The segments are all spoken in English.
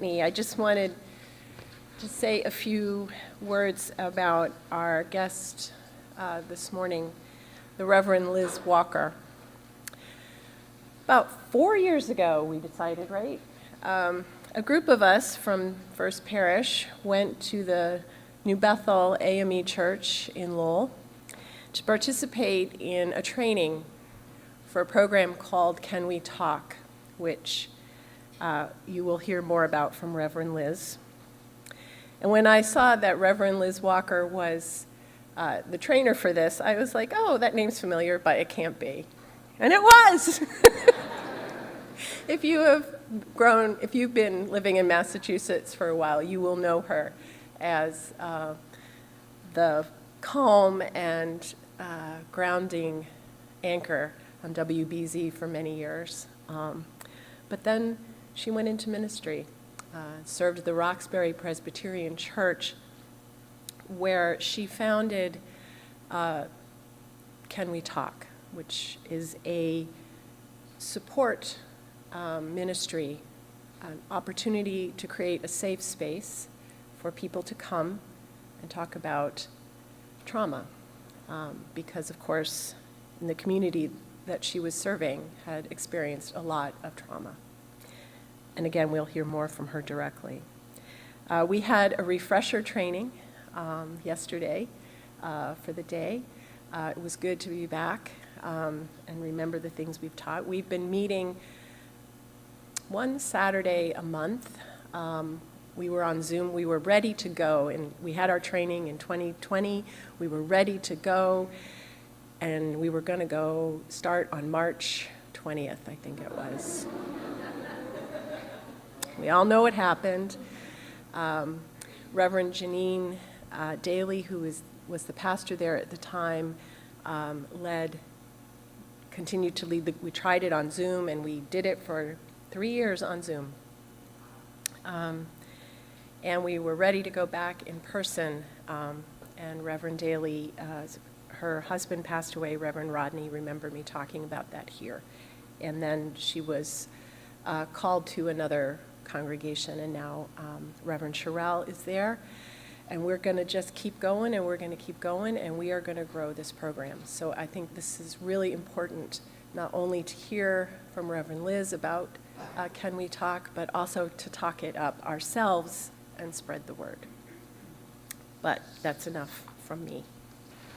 I just wanted to say a few words about our guest this morning, the Reverend Liz Walker. About 4 years ago, we decided, right? A group of us from First Parish went to the New Bethel AME Church in Lowell to participate in a training for a program called Can We Talk, which you will hear more about from Reverend Liz. And when I saw that Reverend Liz Walker was the trainer for this, I was like, oh, that name's familiar, but it can't be. And it was! If you've been living in Massachusetts for a while, you will know her as the calm and grounding anchor on WBZ for many years. But then she went into ministry, served the Roxbury Presbyterian Church, where she founded Can We Talk, which is a support ministry, an opportunity to create a safe space for people to come and talk about trauma, because of course in the community that she was serving had experienced a lot of trauma. And again, we'll hear more from her directly. We had a refresher training yesterday for the day. It was good to be back and remember the things we've taught. We've been meeting one Saturday a month. We were on Zoom. We were ready to go, and we had our training in 2020. We were ready to go, and we were going to go start on March 20th, I think it was. We all know what happened. Reverend Janine Daly, who was the pastor there at the time, continued to lead. We tried it on Zoom, and we did it for 3 years on Zoom. And we were ready to go back in person, and Reverend Daly, her husband passed away, Reverend Rodney, remember me talking about that here. And then she was called to another congregation, and now Reverend Sherelle is there. And we're going to just keep going, and we're going to keep going, and we are going to grow this program. So I think this is really important, not only to hear from Reverend Liz about Can We Talk, but also to talk it up ourselves and spread the word. But that's enough from me.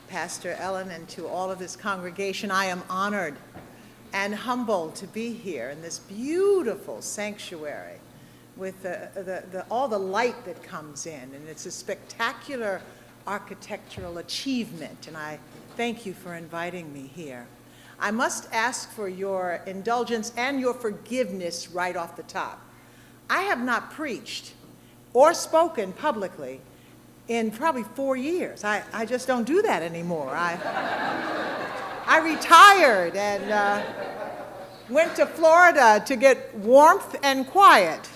Pastor Ellen, and to all of this congregation, I am honored and humbled to be here in this beautiful sanctuary with all the light that comes in, and it's a spectacular architectural achievement, and I thank you for inviting me here. I must ask for your indulgence and your forgiveness right off the top. I have not preached or spoken publicly in probably 4 years. I just don't do that anymore. I retired and went to Florida to get warmth and quiet.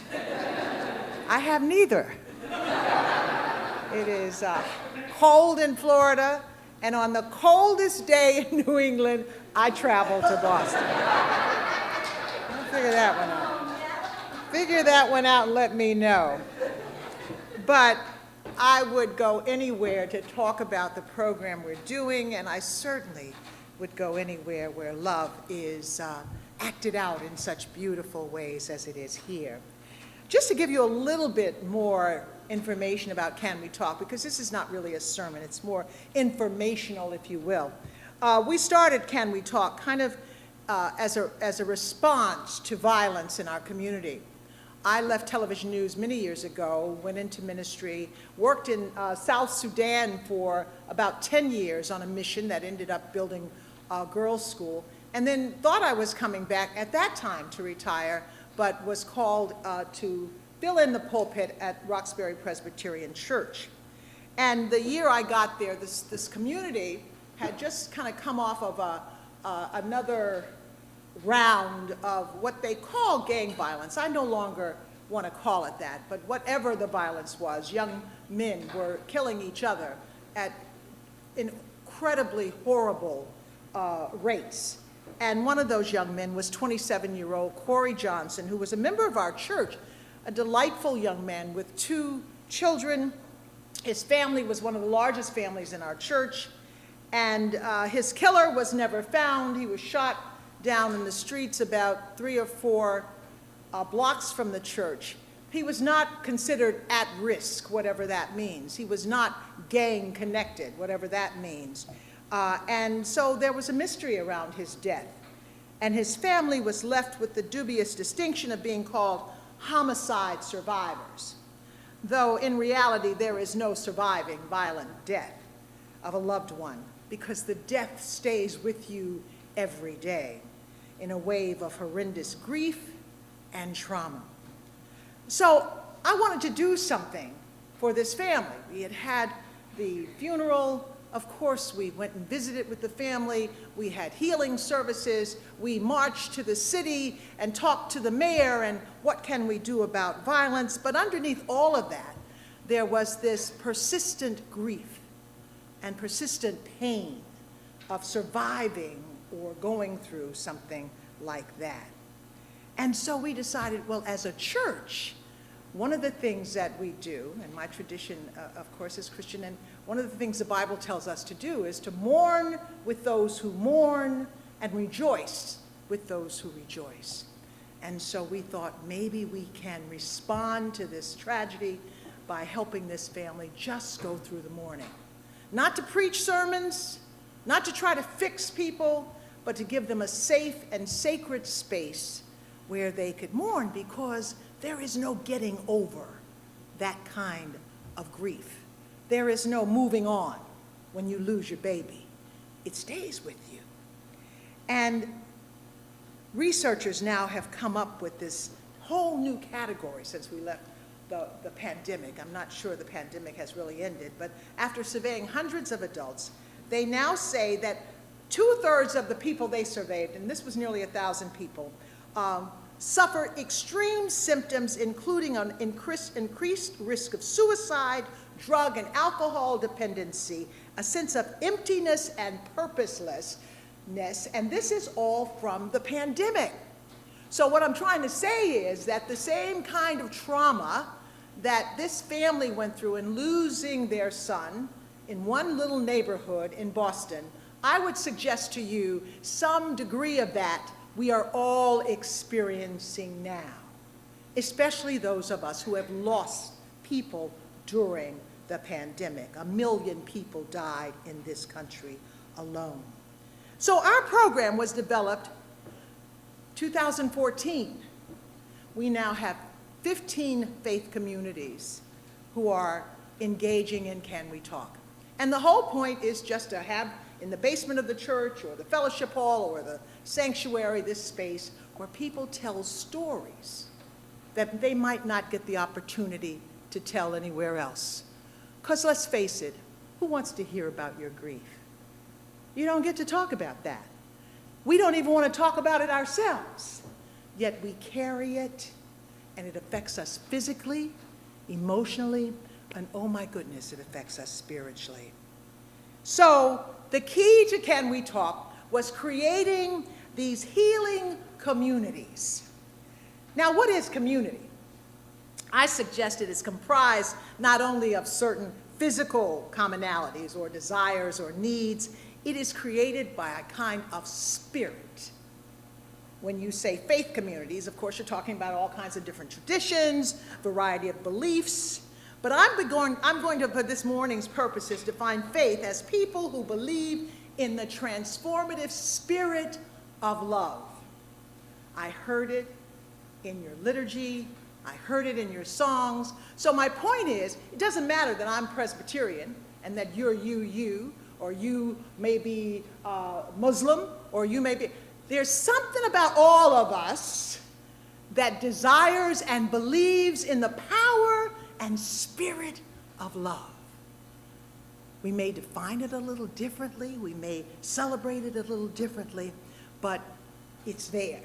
I have neither. It is cold in Florida, and on the coldest day in New England, I travel to Boston. I'll figure that one out. Figure that one out and let me know. But I would go anywhere to talk about the program we're doing, and I certainly would go anywhere where love is acted out in such beautiful ways as it is here. Just to give you a little bit more information about Can We Talk, because this is not really a sermon, it's more informational, if you will. We started Can We Talk kind of as a response to violence in our community. I left television news many years ago, went into ministry, worked in South Sudan for about 10 years on a mission that ended up building a girls' school, and then thought I was coming back at that time to retire, but was called to fill in the pulpit at Roxbury Presbyterian Church. And the year I got there, this community had just kind of come off of another round of what they call gang violence. I no longer want to call it that, but whatever the violence was, young men were killing each other at incredibly horrible rates. And one of those young men was 27-year-old Corey Johnson, who was a member of our church, a delightful young man with 2 children. His family was one of the largest families in our church, and his killer was never found. He was shot down in the streets about 3 or 4 blocks from the church. He was not considered at risk, whatever that means. He was not gang connected, whatever that means. And so there was a mystery around his death. And his family was left with the dubious distinction of being called homicide survivors, though in reality there is no surviving violent death of a loved one, because the death stays with you every day in a wave of horrendous grief and trauma. So I wanted to do something for this family. We had had the funeral. Of course, we went and visited with the family. We had healing services. We marched to the city and talked to the mayor and what can we do about violence. But underneath all of that, there was this persistent grief and persistent pain of surviving or going through something like that. And so we decided, well, as a church, one of the things that we do, and my tradition, of course, is Christian, and one of the things the Bible tells us to do is to mourn with those who mourn and rejoice with those who rejoice. And so we thought maybe we can respond to this tragedy by helping this family just go through the mourning. Not to preach sermons, not to try to fix people, but to give them a safe and sacred space where they could mourn, because there is no getting over that kind of grief. There is no moving on when you lose your baby. It stays with you. And researchers now have come up with this whole new category since we left the pandemic. I'm not sure the pandemic has really ended, but after surveying hundreds of adults, they now say that 2/3 of the people they surveyed, and this was nearly 1,000 people, suffer extreme symptoms, including an increased risk of suicide, drug and alcohol dependency, a sense of emptiness and purposelessness, and this is all from the pandemic. So what I'm trying to say is that the same kind of trauma that this family went through in losing their son in one little neighborhood in Boston, I would suggest to you some degree of that we are all experiencing now, especially those of us who have lost people during the pandemic. 1 million people died in this country alone. So our program was developed 2014. We now have 15 faith communities who are engaging in Can We Talk? And the whole point is just to have in the basement of the church or the fellowship hall or the sanctuary this space where people tell stories that they might not get the opportunity to tell anywhere else. Because let's face it, who wants to hear about your grief? You don't get to talk about that. We don't even want to talk about it ourselves. Yet we carry it, and it affects us physically, emotionally, and oh my goodness, it affects us spiritually. So the key to Can We Talk was creating these healing communities. Now, what is community? I suggest it is comprised not only of certain physical commonalities or desires or needs, it is created by a kind of spirit. When you say faith communities, of course, you're talking about all kinds of different traditions, variety of beliefs. But I'm going to, for this morning's purposes, define faith as people who believe in the transformative spirit of love. I heard it in your liturgy. I heard it in your songs. So my point is, it doesn't matter that I'm Presbyterian and that you're you, or you may be Muslim, or you may be. There's something about all of us that desires and believes in the power and spirit of love. We may define it a little differently, we may celebrate it a little differently, but it's there.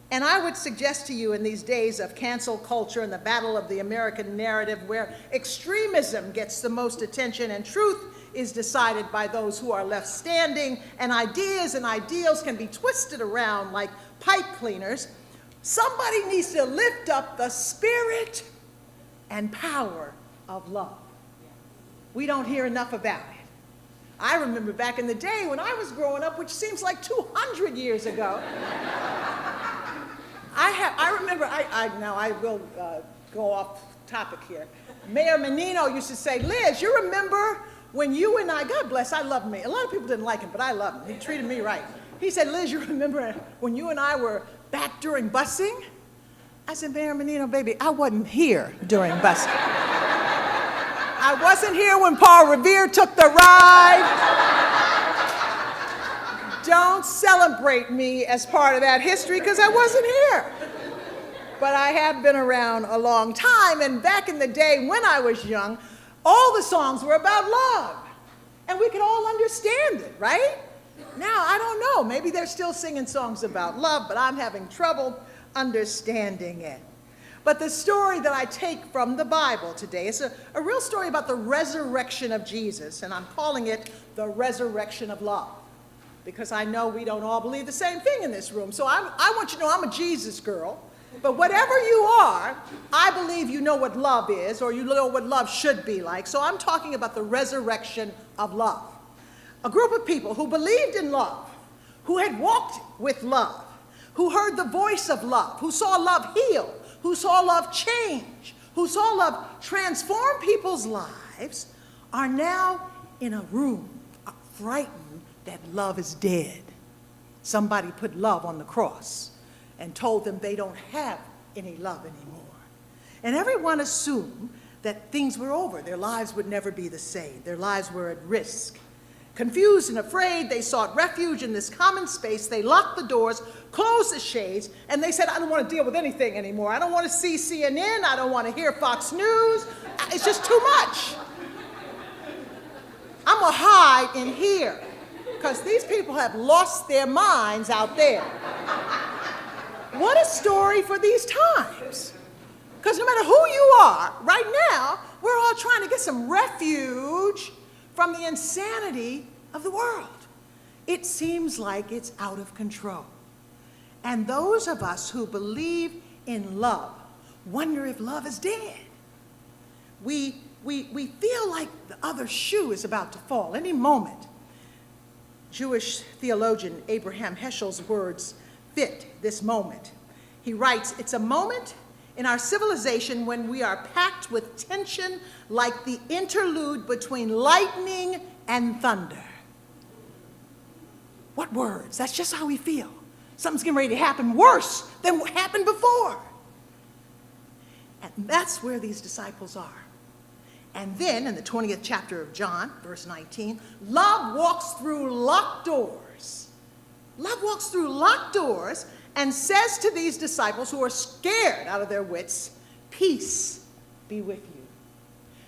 And I would suggest to you in these days of cancel culture and the battle of the American narrative, where extremism gets the most attention and truth is decided by those who are left standing, and ideas and ideals can be twisted around like pipe cleaners, Somebody needs to lift up the spirit and power of love. We don't hear enough about it. I remember back in the day when I was growing up, which seems like 200 years ago, now I will go off topic here. Mayor Menino used to say, Liz, you remember when you and I, God bless, I love me. A lot of people didn't like him, but I love him. He treated me right. He said, Liz, you remember when you and I were back during busing? I said, Mayor Menino, baby, I wasn't here during busing. I wasn't here when Paul Revere took the ride. Don't celebrate me as part of that history because I wasn't here. But I have been around a long time, and back in the day when I was young, all the songs were about love. And we could all understand it, right? Now, I don't know. Maybe they're still singing songs about love, but I'm having trouble understanding it. But the story that I take from the Bible today is a real story about the resurrection of Jesus, and I'm calling it the resurrection of love, because I know we don't all believe the same thing in this room. So I want you to know I'm a Jesus girl, but whatever you are, I believe you know what love is, or you know what love should be like. So I'm talking about the resurrection of love. A group of people who believed in love, who had walked with love, who heard the voice of love, who saw love heal, who saw love change, who saw love transform people's lives, are now in a room frightened that love is dead. Somebody put love on the cross and told them they don't have any love anymore. And everyone assumed that things were over. Their lives would never be the same. Their lives were at risk. Confused and afraid, they sought refuge in this common space. They locked the doors, closed the shades, and they said, I don't want to deal with anything anymore. I don't want to see CNN. I don't want to hear Fox News. It's just too much. I'm going to hide in here because these people have lost their minds out there. What a story for these times. Because no matter who you are, right now, we're all trying to get some refuge from the insanity of the world. It seems like it's out of control. And those of us who believe in love wonder if love is dead. We feel like the other shoe is about to fall any moment. Jewish theologian Abraham Heschel's words fit this moment. He writes, it's a moment in our civilization when we are packed with tension like the interlude between lightning and thunder. What words? That's just how we feel. Something's getting ready to happen worse than what happened before. And that's where these disciples are. And then in the 20th chapter of John, verse 19, love walks through locked doors. Love walks through locked doors and says to these disciples who are scared out of their wits, peace be with you.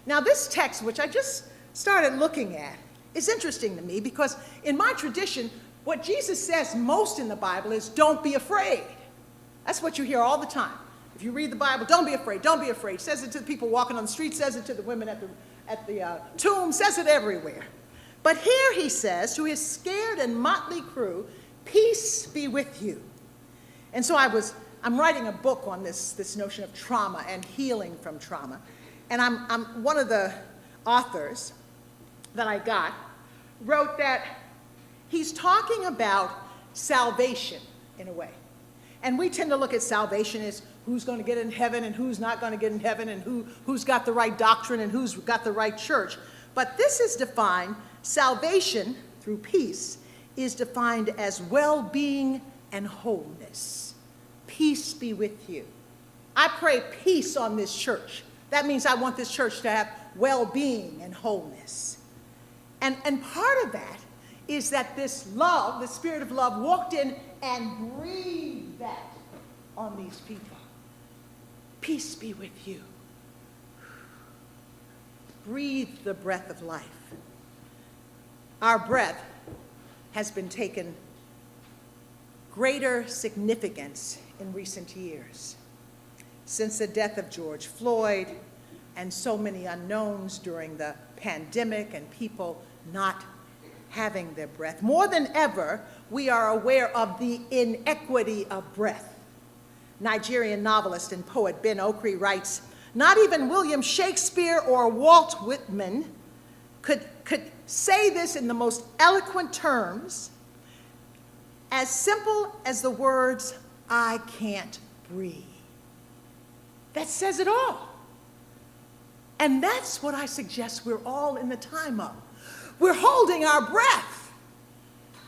Now this text, which I just started looking at, is interesting to me because in my tradition, what Jesus says most in the Bible is don't be afraid. That's what you hear all the time. If you read the Bible, don't be afraid, don't be afraid. Says it to the people walking on the street, says it to the women at the tomb, says it everywhere. But here he says to his scared and motley crew, peace be with you. And so I'm writing a book on this notion of trauma and healing from trauma. And I'm one of the authors that I got wrote that he's talking about salvation in a way. And we tend to look at salvation as who's going to get in heaven and who's not going to get in heaven and who's got the right doctrine and who's got the right church. But this is defined, salvation through peace is defined as well-being and wholeness. Peace be with you. I pray peace on this church. That means I want this church to have well-being and wholeness. And part of that is that this love, the spirit of love, walked in and breathed that on these people. Peace be with you. Breathe the breath of life. Our breath has been taken greater significance in recent years. Since the death of George Floyd and so many unknowns during the pandemic and people not having their breath, more than ever, we are aware of the inequity of breath. Nigerian novelist and poet Ben Okri writes, "Not even William Shakespeare or Walt Whitman could say this in the most eloquent terms, as simple as the words, 'I can't breathe.'" That says it all. And that's what I suggest we're all in the time of. We're holding our breath.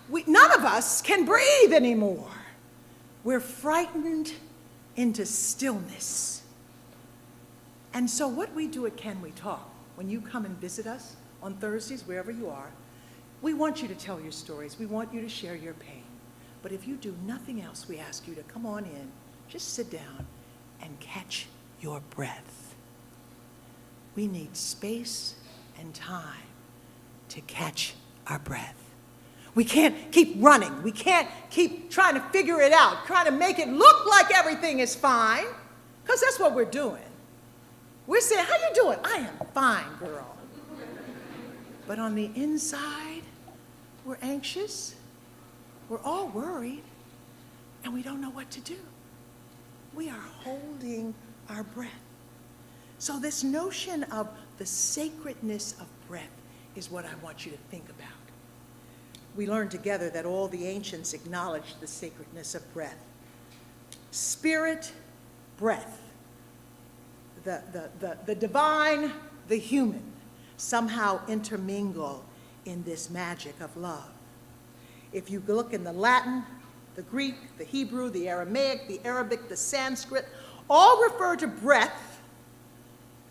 None of us can breathe anymore. We're frightened into stillness. And so what we do at Can We Talk, when you come and visit us on Thursdays, wherever you are, we want you to tell your stories. We want you to share your pain. But if you do nothing else, we ask you to come on in, just sit down, and catch your breath. We need space and time to catch our breath. We can't keep running. We can't keep trying to figure it out, trying to make it look like everything is fine, because that's what we're doing. We're saying, "How you doing?" "I am fine, girl." But on the inside, we're anxious, we're all worried, and we don't know what to do. We are holding our breath. So this notion of the sacredness of breath is what I want you to think about. We learned together that all the ancients acknowledged the sacredness of breath. Spirit, breath, the divine, the human, somehow intermingle in this magic of love. If you look in the Latin, the Greek, the Hebrew, the Aramaic, the Arabic, the Sanskrit, all refer to breath.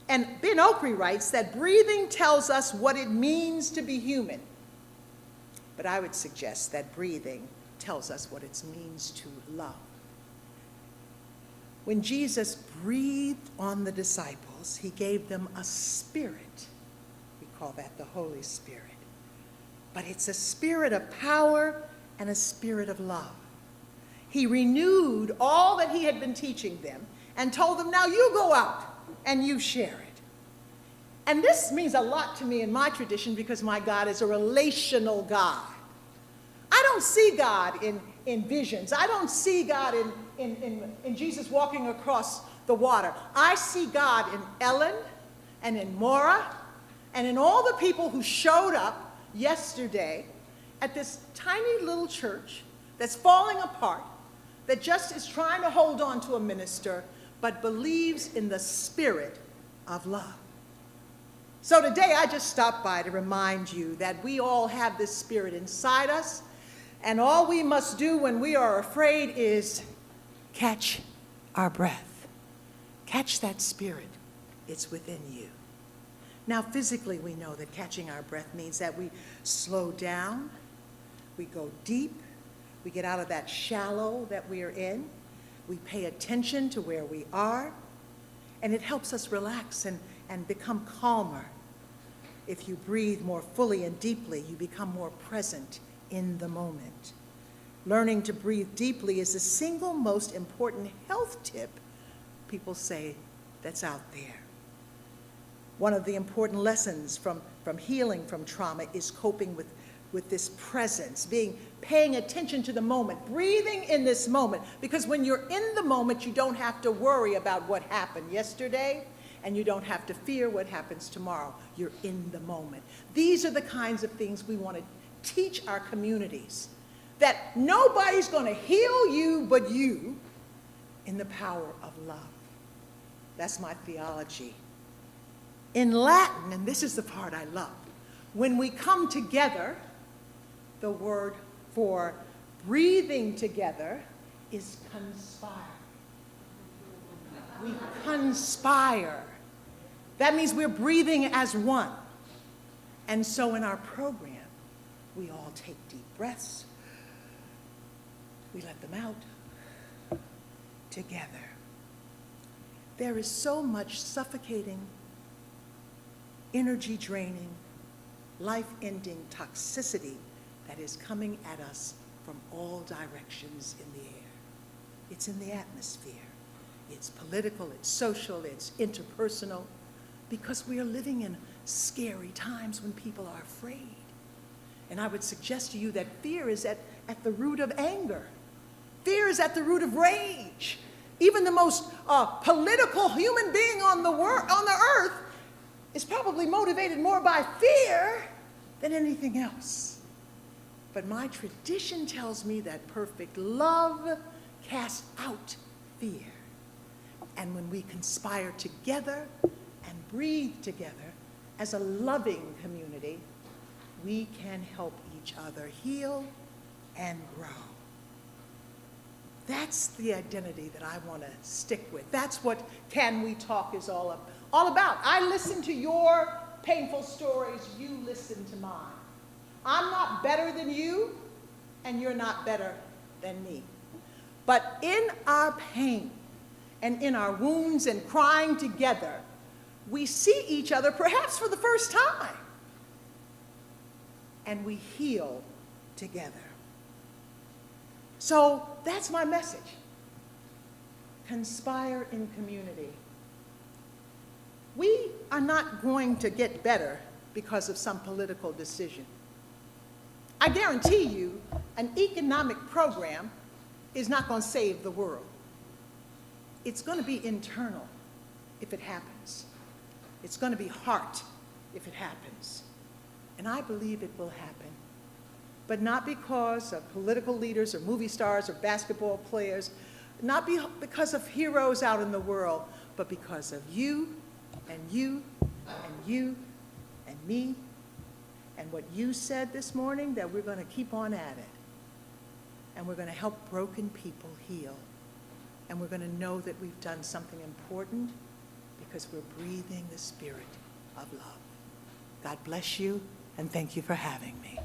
And Ben Okri writes that breathing tells us what it means to be human. But I would suggest that breathing tells us what it means to love. When Jesus breathed on the disciples, he gave them a spirit. We call that the Holy Spirit. But it's a spirit of power and a spirit of love. He renewed all that he had been teaching them and told them, "Now you go out and you share it." And this means a lot to me in my tradition because my God is a relational God. I don't see God in visions. I don't see God in Jesus walking across the water. I see God in Ellen and in Maura and in all the people who showed up yesterday at this tiny little church that's falling apart, that just is trying to hold on to a minister, but believes in the spirit of love. So today I just stopped by to remind you that we all have this spirit inside us, and all we must do when we are afraid is catch our breath. Catch that spirit. It's within you. Now, physically, we know that catching our breath means that we slow down, we go deep, we get out of that shallow that we are in, we pay attention to where we are, and it helps us relax and become calmer. If you breathe more fully and deeply, you become more present in the moment. Learning to breathe deeply is the single most important health tip people say that's out there. One of the important lessons from healing from trauma is coping with this presence, paying attention to the moment, breathing in this moment. Because when you're in the moment, you don't have to worry about what happened yesterday, and you don't have to fear what happens tomorrow. You're in the moment. These are the kinds of things we want to teach our communities, that nobody's going to heal you but you in the power of love. That's my theology. In Latin, and this is the part I love, when we come together, the word for breathing together is conspire. We conspire. That means we're breathing as one. And so in our program, we all take deep breaths. We let them out together. There is so much suffocating, energy-draining, life-ending toxicity that is coming at us from all directions in the air. It's in the atmosphere. It's political, it's social, it's interpersonal, because we are living in scary times when people are afraid. And I would suggest to you that fear is at the root of anger. Fear is at the root of rage. even the most political human being on the earth is probably motivated more by fear than anything else. But my tradition tells me that perfect love casts out fear. And when we conspire together and breathe together as a loving community, we can help each other heal and grow. That's the identity that I want to stick with. That's what Can We Talk is all about. I listen to your painful stories, you listen to mine. I'm not better than you, and you're not better than me. But in our pain and in our wounds and crying together, we see each other perhaps for the first time, and we heal together. So that's my message. Conspire in community. We are not going to get better because of some political decision. I guarantee you, an economic program is not going to save the world. It's going to be internal if it happens. It's going to be heart if it happens. And I believe it will happen. But not because of political leaders or movie stars or basketball players, not because of heroes out in the world, but because of you and you and you and me. And what you said this morning, that we're going to keep on at it. And we're going to help broken people heal. And we're going to know that we've done something important because we're breathing the spirit of love. God bless you, and thank you for having me.